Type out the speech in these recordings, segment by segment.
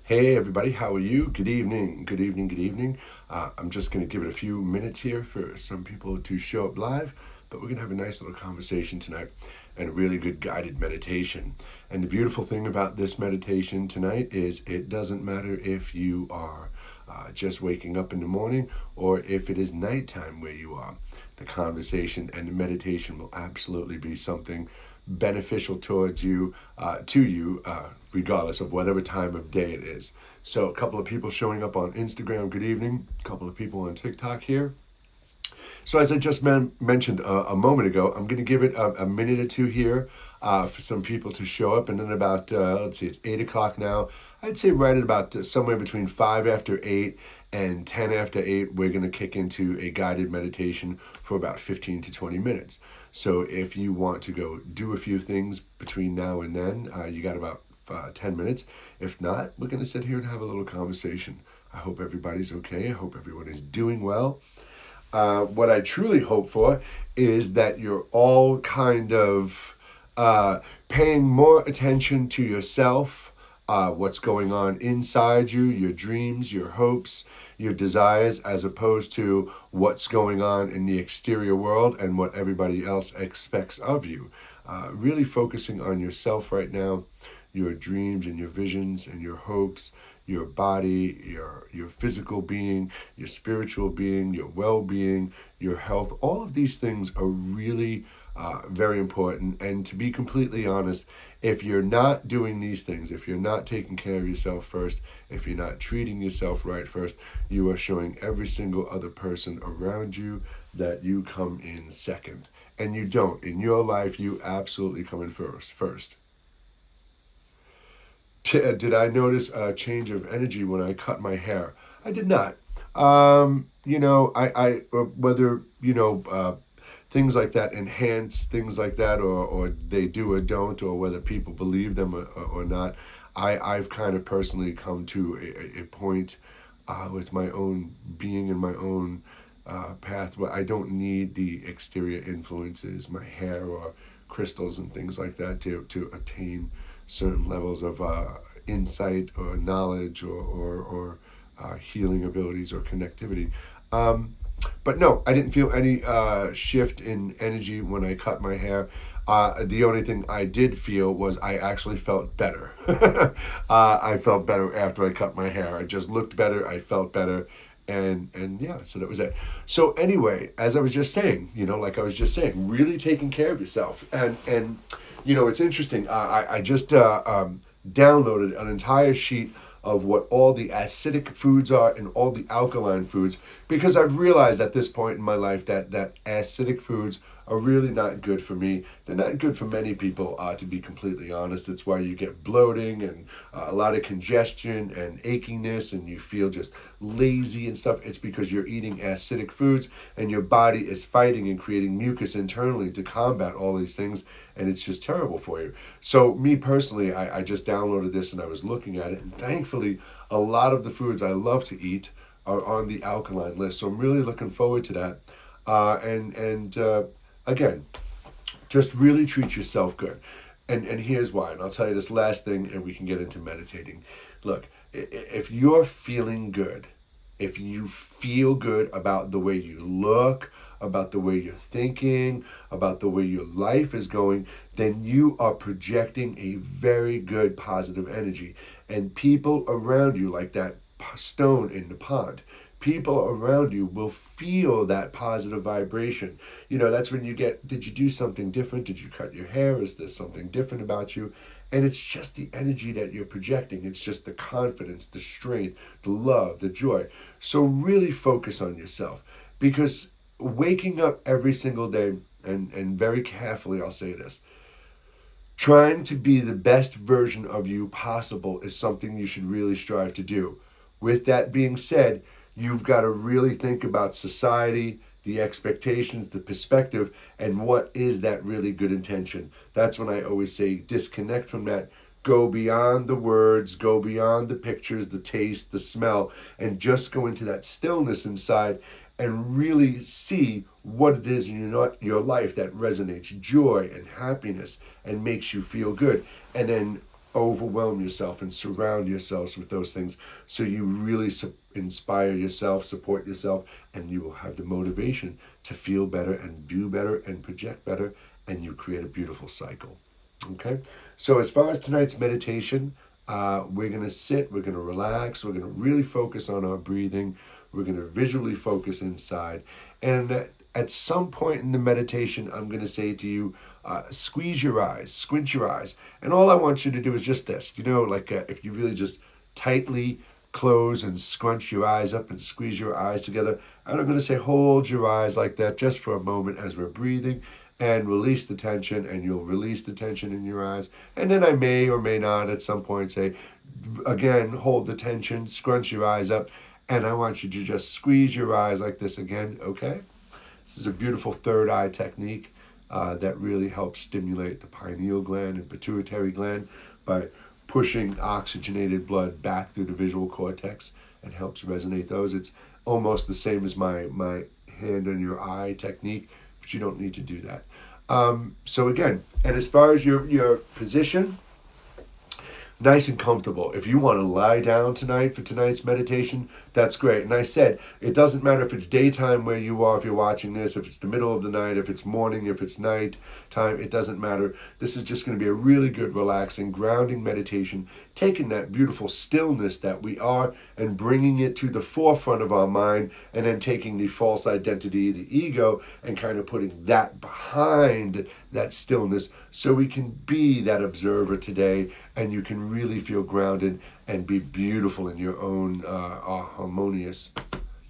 Hey everybody, how are you? Good evening, good evening, good evening. I'm just going to give it a few minutes here for some people to show up live, but we're going to have a nice little conversation tonight and a really good guided meditation. And the beautiful thing about this meditation tonight is it doesn't matter if you are just waking up in the morning or if it is nighttime where you are. The conversation and the meditation will absolutely be something beneficial towards you, regardless of whatever time of day it is. So, a couple of people showing up on Instagram. Good evening. A couple of people on TikTok here. So, as I just mentioned a moment ago, I'm going to give it a minute or two here for some people to show up, and then about let's see, it's 8 o'clock now. I'd say right at about somewhere between 5 after 8 and 10 after 8, we're going to kick into a guided meditation for about 15 to 20 minutes. So if you want to go do a few things between now and then, you got about 10 minutes. If not, we're going to sit here and have a little conversation. I hope everybody's okay. I hope everyone is doing well. What I truly hope for is that you're all kind of paying more attention to yourself, what's going on inside you, your dreams, your hopes, your desires, as opposed to what's going on in the exterior world and what everybody else expects of you. Really focusing on yourself right now, your dreams and your visions and your hopes, your body, your physical being, your spiritual being, your well-being, your health. All of these things are really very important. And to be completely honest, if you're not doing these things, if you're not taking care of yourself first, if you're not treating yourself right first, you are showing every single other person around you that you come in second. And you don't. In your life, you absolutely come in first. Did I notice a change of energy when I cut my hair? I did not. Whether, things like that enhance things like that, or they do or don't, or whether people believe them or not. I've kind of personally come to a point with my own being and my own path where I don't need the exterior influences, my hair or crystals and things like that, to attain certain levels of insight or knowledge or healing abilities or connectivity. But no, I didn't feel any shift in energy when I cut my hair. The only thing I did feel was I actually felt better. I felt better after I cut my hair. I just looked better. I felt better. And yeah, so that was it. So anyway, as I was just saying, like I was just saying, really taking care of yourself. And it's interesting. I just downloaded an entire sheet of what all the acidic foods are and all the alkaline foods, because I've realized at this point in my life that acidic foods are really not good for me. They're not good for many people, to be completely honest. It's why you get bloating and a lot of congestion and achiness, and you feel just lazy and stuff. It's because you're eating acidic foods and your body is fighting and creating mucus internally to combat all these things, and it's just terrible for you. So me personally, I just downloaded this and I was looking at it, and thankfully a lot of the foods I love to eat are on the alkaline list. So I'm really looking forward to that. And again, just really treat yourself good. And here's why. And I'll tell you this last thing, and we can get into meditating. Look, if you're feeling good, if you feel good about the way you look, about the way you're thinking, about the way your life is going, then you are projecting a very good positive energy. And people around you, like that stone in the pond, people around you will feel that positive vibration. That's when you get, did you do something different? Did you cut your hair? Is there something different about you? And it's just the energy that you're projecting. It's just the confidence, the strength, the love, the joy. So really focus on yourself, because waking up every single day, and very carefully I'll say this, trying to be the best version of you possible is something you should really strive to do. With that being said, you've got to really think about society, the expectations, the perspective, and what is that really good intention. That's when I always say disconnect from that. Go beyond the words, go beyond the pictures, the taste, the smell, and just go into that stillness inside and really see what it is in your life that resonates joy and happiness and makes you feel good. And then overwhelm yourself and surround yourselves with those things, so you really inspire yourself, support yourself, and you will have the motivation to feel better and do better and project better, and you create a beautiful cycle. Okay, so as far as tonight's meditation, we're going to sit, we're going to relax, we're going to really focus on our breathing, we're going to visually focus inside, and at some point in the meditation, I'm going to say to you, squeeze your eyes, squint your eyes. And all I want you to do is just this. Like if you really just tightly close and scrunch your eyes up and squeeze your eyes together. And I'm going to say hold your eyes like that just for a moment as we're breathing, and release the tension, and you'll release the tension in your eyes. And then I may or may not at some point say, again, hold the tension, scrunch your eyes up, and I want you to just squeeze your eyes like this again, okay? This is a beautiful third eye technique that really helps stimulate the pineal gland and pituitary gland by pushing oxygenated blood back through the visual cortex, and helps resonate those. It's almost the same as my hand on your eye technique, but you don't need to do that. So again, and as far as your position, nice and comfortable. If you want to lie down tonight for tonight's meditation, that's great. And I said, it doesn't matter if it's daytime where you are, if you're watching this, if it's the middle of the night, if it's morning, if it's night time, it doesn't matter. This is just going to be a really good, relaxing, grounding meditation, taking that beautiful stillness that we are and bringing it to the forefront of our mind, and then taking the false identity, the ego, and kind of putting that behind that stillness, so we can be that observer today, and you can really feel grounded and be beautiful in your own harmonious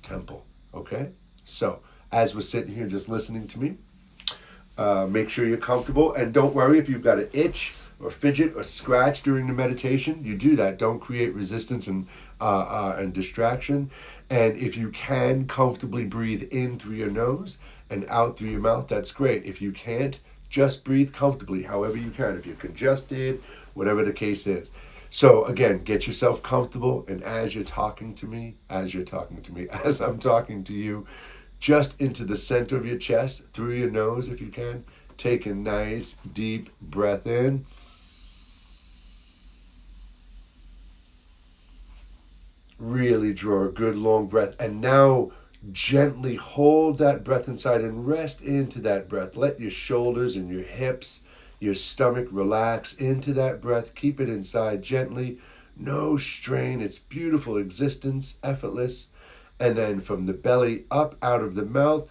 temple. Okay? So, as we're sitting here just listening to me, make sure you're comfortable, and don't worry if you've got an itch or fidget or scratch during the meditation. You do that. Don't create resistance and distraction. And if you can comfortably breathe in through your nose and out through your mouth, that's great. If you can't, just breathe comfortably, however you can. If you're congested, whatever the case is. So again, get yourself comfortable, and as I'm talking to you, just into the center of your chest, through your nose if you can. Take a nice deep breath in. Really draw a good long breath, and now gently hold that breath inside and rest into that breath. Let your shoulders and your hips, your stomach relax into that breath. Keep it inside gently, no strain. It's beautiful existence, effortless. And then from the belly up out of the mouth,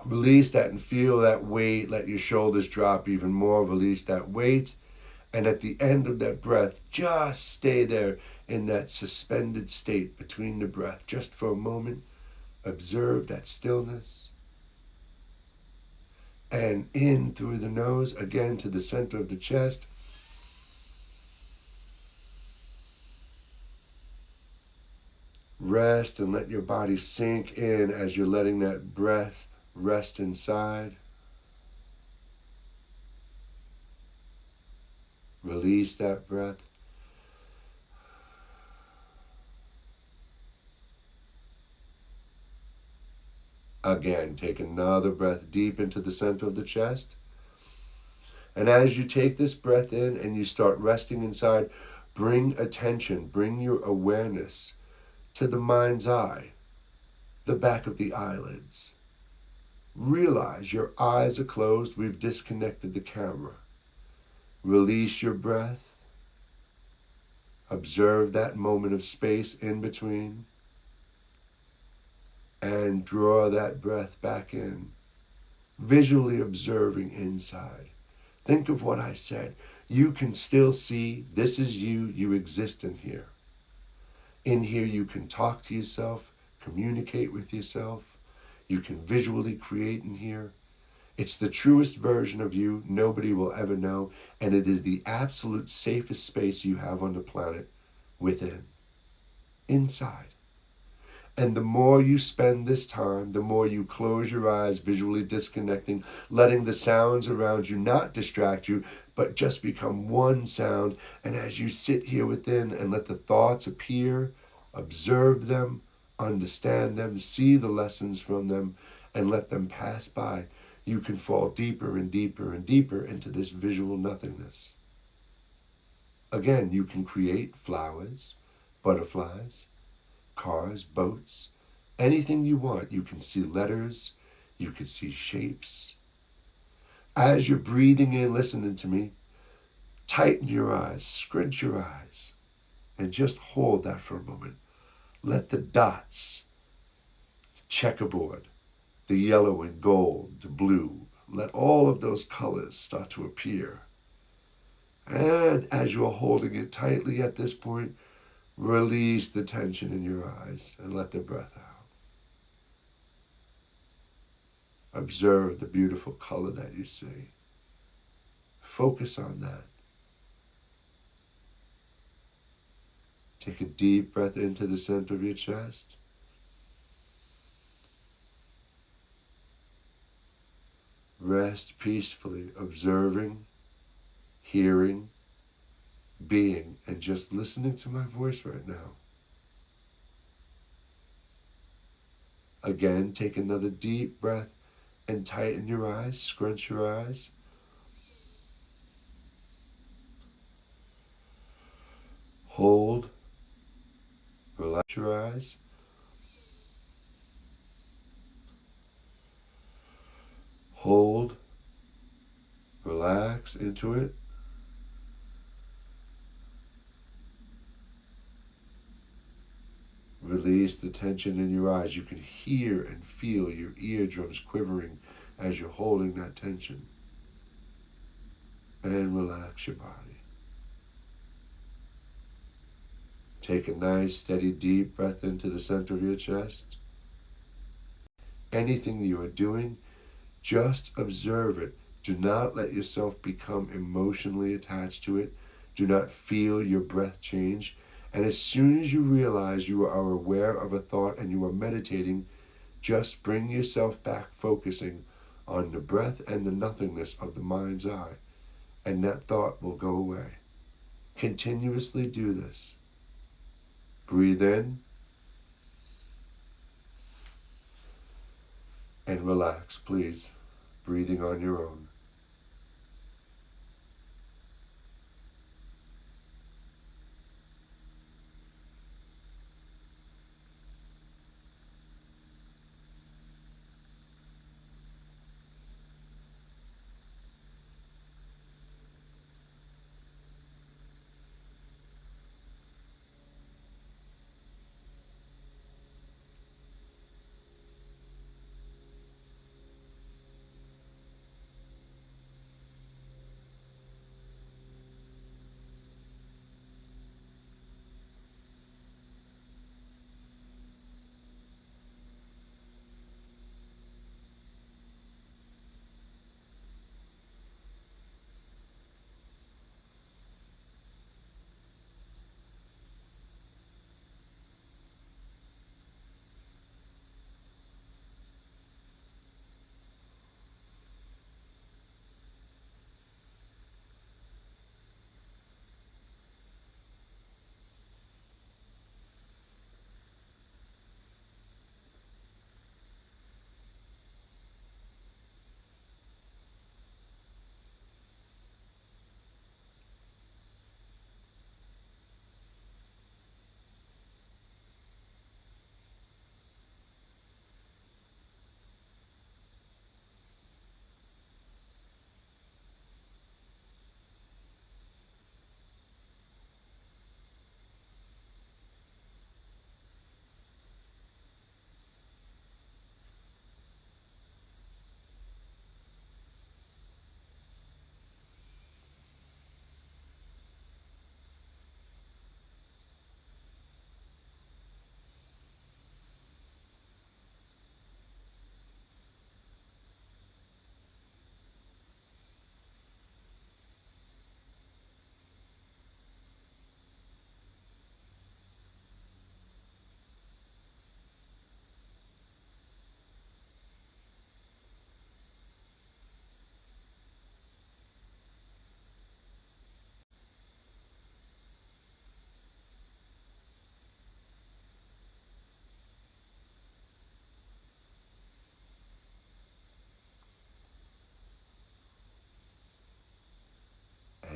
release that and feel that weight. Let your shoulders drop even more. Release that weight. And at the end of that breath, just stay there in that suspended state between the breath, just for a moment. Observe that stillness. And in through the nose, again to the center of the chest. Rest and let your body sink in as you're letting that breath rest inside. Release that breath. Again, take another breath deep into the center of the chest. And as you take this breath in and you start resting inside, bring attention, bring your awareness to the mind's eye, the back of the eyelids. Realize your eyes are closed. We've disconnected the camera. Release your breath. Observe that moment of space in between. And draw that breath back in, visually observing inside. Think of what I said. You can still see this is you. You exist in here. In here you can talk to yourself, communicate with yourself. You can visually create in here. It's the truest version of you nobody will ever know, and it is the absolute safest space you have on the planet, within, inside. And the more you spend this time, the more you close your eyes, visually disconnecting, letting the sounds around you not distract you, but just become one sound. And as you sit here within and let the thoughts appear, observe them, understand them, see the lessons from them, and let them pass by, you can fall deeper and deeper and deeper into this visual nothingness. Again, you can create flowers, butterflies, cars, boats, anything you want. You can see letters, you can see shapes. As you're breathing in, listening to me, tighten your eyes, squint your eyes, and just hold that for a moment. Let the dots, the checkerboard, the yellow and gold, the blue, let all of those colors start to appear. And as you're holding it tightly at this point, release the tension in your eyes and let the breath out. Observe the beautiful color that you see. Focus on that. Take a deep breath into the center of your chest. Rest peacefully, observing, hearing, being, and just listening to my voice right now. Again, take another deep breath and tighten your eyes, scrunch your eyes. Hold, relax your eyes. Hold, relax into it. Release the tension in your eyes. You can hear and feel your eardrums quivering as you're holding that tension. And relax your body. Take a nice, steady, deep breath into the center of your chest. Anything you are doing, just observe it. Do not let yourself become emotionally attached to it. Do not feel your breath change. And as soon as you realize you are aware of a thought and you are meditating, just bring yourself back focusing on the breath and the nothingness of the mind's eye, and that thought will go away. Continuously do this. Breathe in and relax, please. Breathing on your own.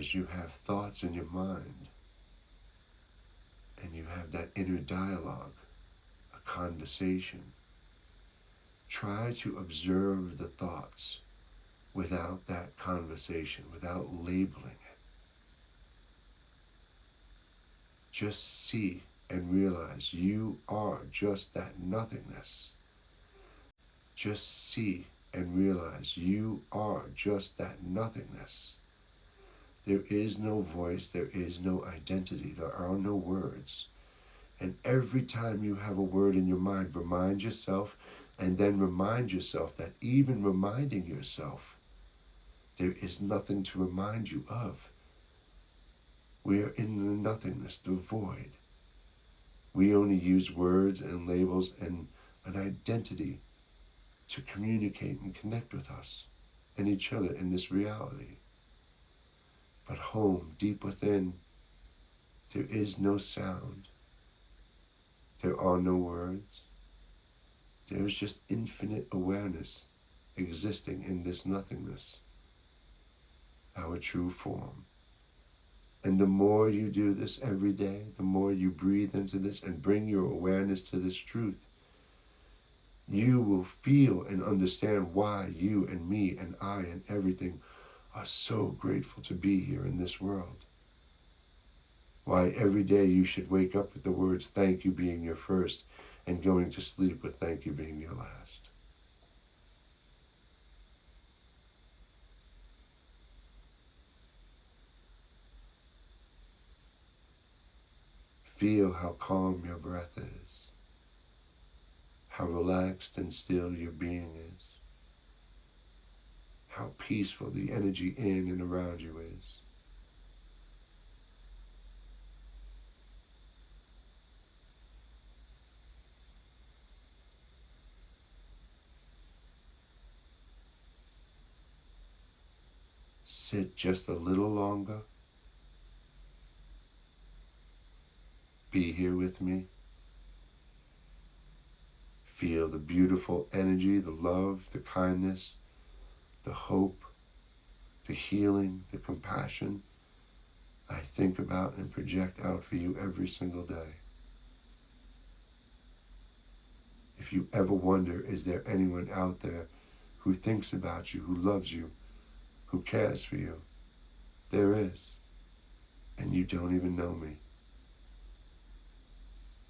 as you have thoughts in your mind and you have that inner dialogue, a conversation, try to observe the thoughts without that conversation, without labeling it. Just see and realize you are just that nothingness. Just see and realize you are just that nothingness. There is no voice, there is no identity, there are no words. And every time you have a word in your mind, remind yourself, and then remind yourself that even reminding yourself, there is nothing to remind you of. We are in the nothingness, the void. We only use words and labels and an identity to communicate and connect with us and each other in this reality. But home, deep within, there is no sound. There are no words. There is just infinite awareness existing in this nothingness, our true form. And the more you do this every day, the more you breathe into this and bring your awareness to this truth, you will feel and understand why you and me and I and everything are so grateful to be here in this world. Why every day you should wake up with the words, thank you being your first, and going to sleep with thank you being your last. Feel how calm your breath is, how relaxed and still your being is, how peaceful the energy in and around you is. Sit just a little longer. Be here with me. Feel the beautiful energy, the love, the kindness, the hope, the healing, the compassion I think about and project out for you every single day. If you ever wonder, is there anyone out there who thinks about you, who loves you, who cares for you? There is. And you don't even know me.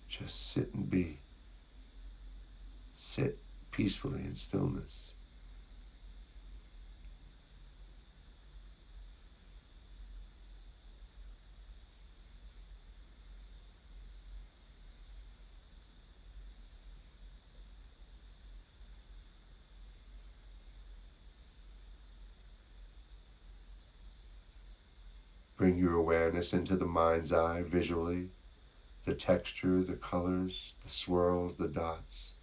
Just sit and be. Sit peacefully in stillness. Bring your awareness into the mind's eye visually, the texture, the colors, the swirls, the dots.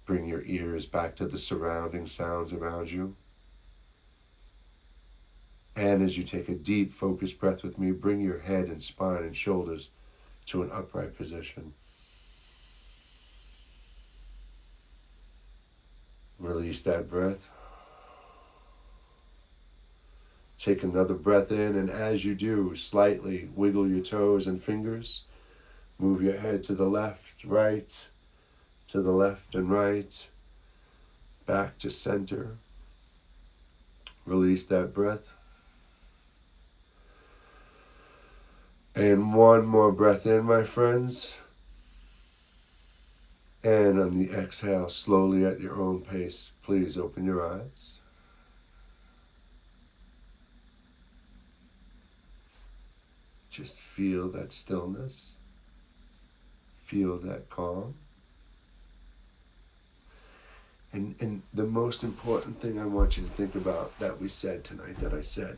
Bring your ears back to the surrounding sounds around you. And as you take a deep, focused breath with me, bring your head and spine and shoulders to an upright position. Release that breath. Take another breath in, and as you do, slightly wiggle your toes and fingers. Move your head to the left, right, to the left and right, back to center. Release that breath. And one more breath in, my friends. And on the exhale, slowly at your own pace, please open your eyes. Just feel that stillness. Feel that calm. And the most important thing I want you to think about that we said tonight, that I said,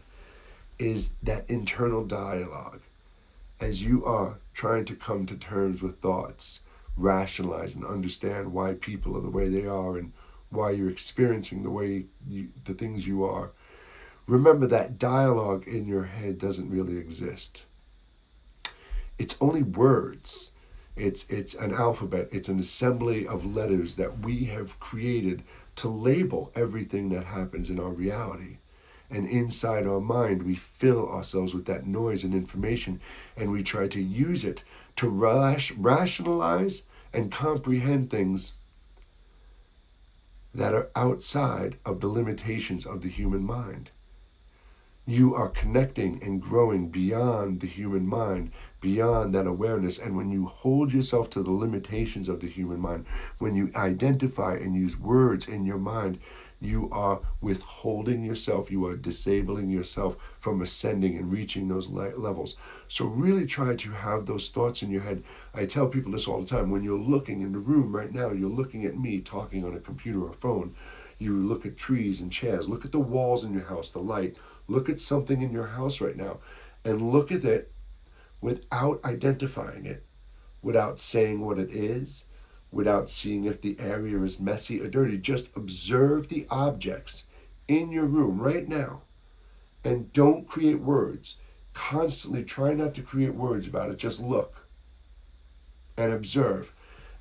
is that internal dialogue. As you are trying to come to terms with thoughts, rationalize and understand why people are the way they are and why you're experiencing the things you are, remember that dialogue in your head doesn't really exist. It's only words. It's an alphabet. It's an assembly of letters that we have created to label everything that happens in our reality. And inside our mind, we fill ourselves with that noise and information, and we try to use it to rationalize and comprehend things that are outside of the limitations of the human mind. You are connecting and growing beyond the human mind, beyond that awareness. And when you hold yourself to the limitations of the human mind, when you identify and use words in your mind, you are withholding yourself, you are disabling yourself from ascending and reaching those levels. So really try to have those thoughts in your head. I tell people this all the time. When you're looking in the room right now, you're looking at me talking on a computer or phone. You look at trees and chairs, look at the walls in your house, the light. Look at something in your house right now and look at it without identifying it, without saying what it is, without seeing if the area is messy or dirty. Just observe the objects in your room right now and don't create words. Constantly try not to create words about it. Just look and observe.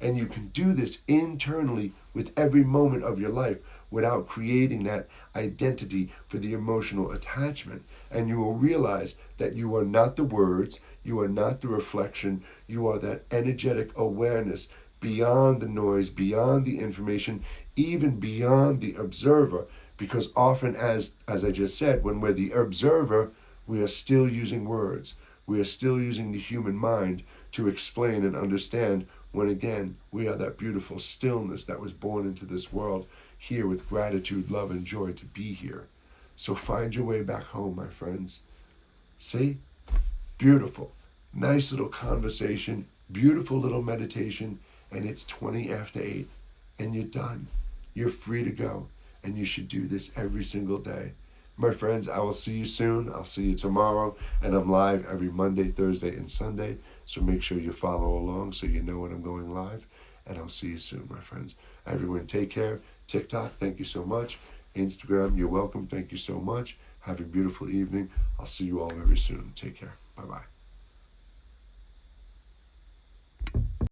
And you can do this internally with every moment of your life without creating that identity for the emotional attachment. And you will realize that you are not the words, you are not the reflection, you are that energetic awareness beyond the noise, beyond the information, even beyond the observer. Because often, as I just said, when we're the observer, we are still using words. We are still using the human mind to explain and understand, when again, we are that beautiful stillness that was born into this world, here with gratitude, love, and joy to be here. So find your way back home, my friends. See? Beautiful. Nice little conversation, beautiful little meditation, and it's 20 after 8, and you're done. You're free to go, and you should do this every single day. My friends, I will see you soon. I'll see you tomorrow, and I'm live every Monday, Thursday, and Sunday. So make sure you follow along so you know when I'm going live, and I'll see you soon, my friends. Everyone, take care. TikTok, thank you so much. Instagram, you're welcome. Thank you so much. Have a beautiful evening. I'll see you all very soon. Take care. Bye-bye.